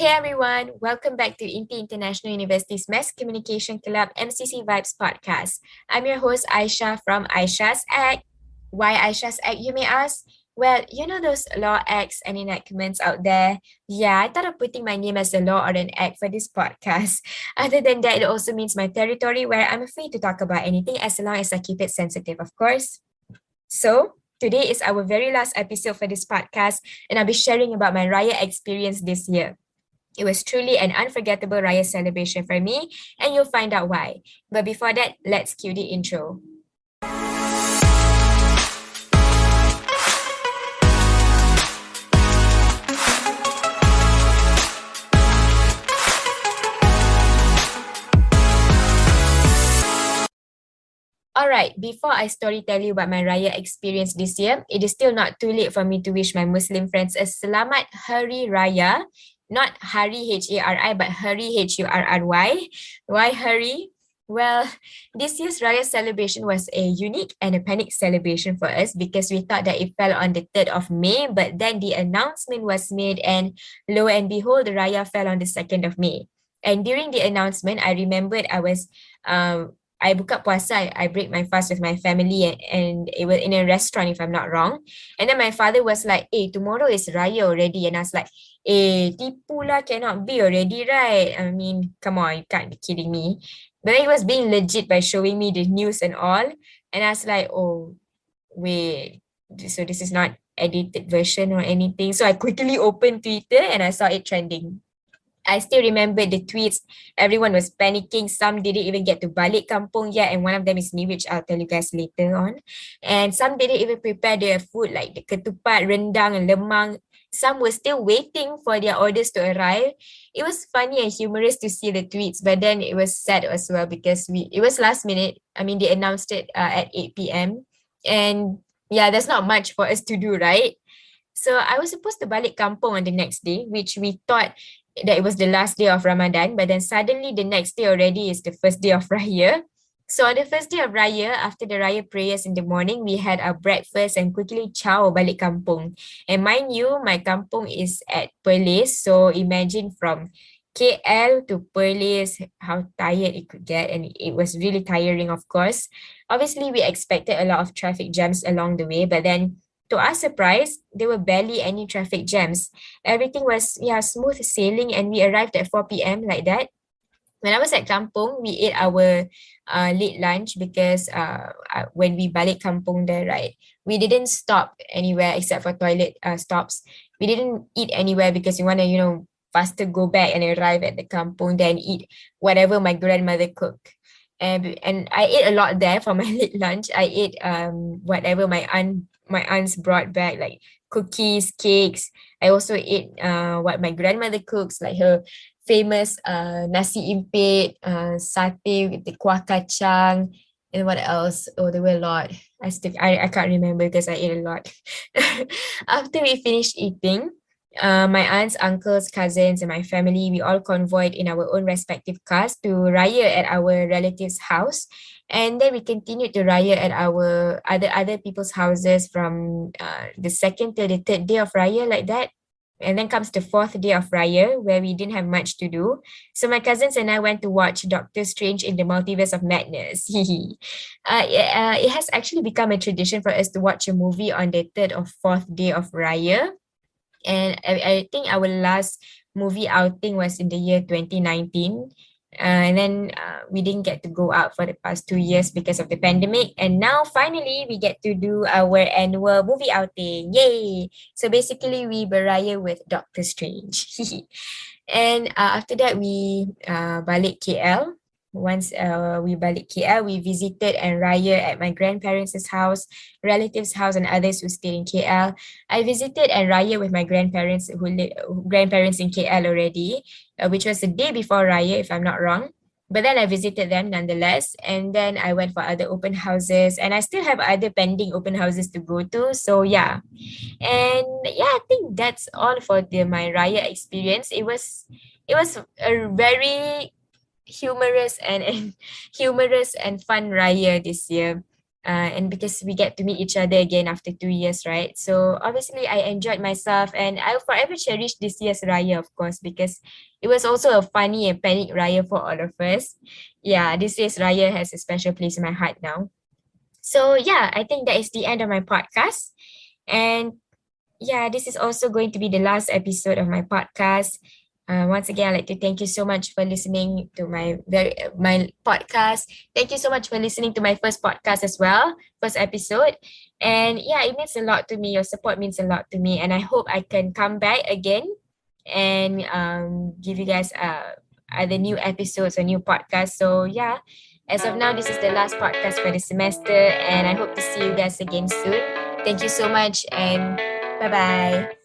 Hey everyone, welcome back to INTI International University's Mass Communication Club MCC Vibes podcast. I'm your host Aisyah from Aisyah's Act. Why Aisyah's Act, you may ask? Well, you know those law acts and enactments out there? Yeah, I thought of putting my name as a law or an act for this podcast. Other than that, it also means my territory where I'm free to talk about anything as long as I keep it sensitive, of course. So, today is our very last episode for this podcast, and I'll be sharing about my Raya experience this year. It was truly an unforgettable Raya celebration for me, and you'll find out why. But before that, let's cue the intro. Alright, before I story tell you about my Raya experience this year, it is still not too late for me to wish my Muslim friends a Selamat Hari Raya. Not Hari H-A-R-I, but Hari H-U-R-R-Y. Why Hari? Well, this year's Raya celebration was a unique and a panic celebration for us because we thought that it fell on the 3rd of May, but then the announcement was made and lo and behold, the Raya fell on the 2nd of May. And during the announcement, I remembered I buka puasa, I break my fast with my family and it was in a restaurant if I'm not wrong. And then my father was like, tomorrow is Raya already. And I was like, tipu lah, cannot be already, right? I mean, come on, you can't be kidding me. But then he was being legit by showing me the news and all. And I was like, oh, wait, so this is not edited version or anything. So I quickly opened Twitter and I saw it trending. I still remember the tweets. Everyone was panicking. Some didn't even get to balik kampung yet. And one of them is me, which I'll tell you guys later on. And some didn't even prepare their food, like the ketupat, rendang, and lemang. Some were still waiting for their orders to arrive. It was funny and humorous to see the tweets, but then it was sad as well because it was last minute. I mean, they announced it at 8 p.m. And yeah, there's not much for us to do, right? So I was supposed to balik kampung on the next day, which we thought that it was the last day of Ramadan, but then suddenly the next day already is the first day of Raya. So on the first day of Raya, after the Raya prayers in the morning, we had our breakfast and quickly ciao balik kampung. And mind you, my kampung is at Perlis, so imagine from KL to Perlis, how tired it could get, and it was really tiring, of course. Obviously, we expected a lot of traffic jams along the way, but then to our surprise, there were barely any traffic jams. Everything was smooth sailing and we arrived at 4 p.m. like that. When I was at kampung, we ate our late lunch because when we balik kampung there, right, we didn't stop anywhere except for toilet stops. We didn't eat anywhere because we want to, faster go back and arrive at the kampung then eat whatever my grandmother cooked. And I ate a lot there for my late lunch. I ate whatever my aunts brought back, like cookies, cakes. I also ate what my grandmother cooks, like her famous nasi impit, satay with the kuah kacang, and what else? Oh, there were a lot. I can't remember because I ate a lot. After we finished eating, my aunts, uncles, cousins, and my family, we all convoyed in our own respective cars to Raya at our relatives' house. And then we continued to Raya at our other people's houses from the 2nd to the 3rd day of Raya, like that. And then comes the 4th day of Raya, where we didn't have much to do. So my cousins and I went to watch Doctor Strange in the Multiverse of Madness. It has actually become a tradition for us to watch a movie on the 3rd or 4th day of Raya. And I think our last movie outing was in the year 2019. And then we didn't get to go out for the past 2 years because of the pandemic. And now finally we get to do our annual movie outing. Yay! So basically we beraya with Doctor Strange. And after that we balik KL. Once we balik KL, we visited and Raya at my grandparents' house, relatives' house, and others who stayed in KL. I visited and Raya with my grandparents grandparents in KL already, which was the day before Raya, if I'm not wrong. But then I visited them nonetheless, and then I went for other open houses, and I still have other pending open houses to go to. So yeah, and yeah, I think that's all for my Raya experience. It was a very humorous and fun Raya this year. and because we get to meet each other again after 2 years, right? So obviously I enjoyed myself, and I'll forever cherish this year's Raya, of course, because it was also a funny and panic Raya for all of us. Yeah, this year's Raya has a special place in my heart now. So yeah, I think that is the end of my podcast. And yeah, this is also going to be the last episode of my podcast. Once again, I'd like to thank you so much for listening to my podcast. Thank you so much for listening to my first podcast as well, first episode. And yeah, it means a lot to me. Your support means a lot to me, and I hope I can come back again and give you guys other new episodes or new podcasts. So yeah, as of now, this is the last podcast for the semester, and I hope to see you guys again soon. Thank you so much, and bye bye.